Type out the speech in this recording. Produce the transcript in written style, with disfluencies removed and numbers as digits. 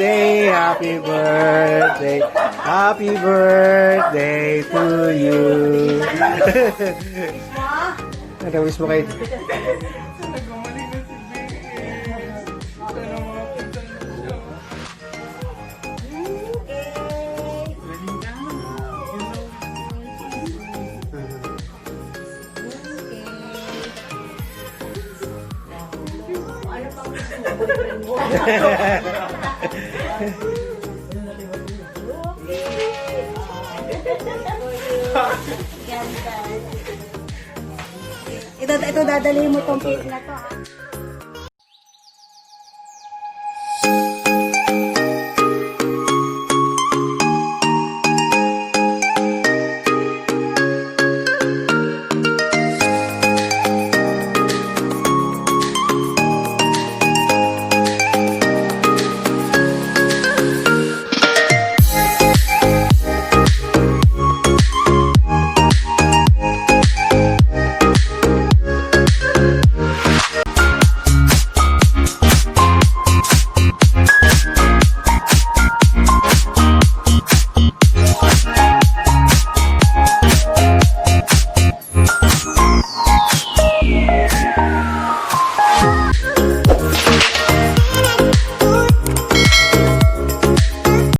birthday, happy birthday, happy birthday to you. Ano wish mo kayo? Ito dadalhin mo tong cake na to, ha?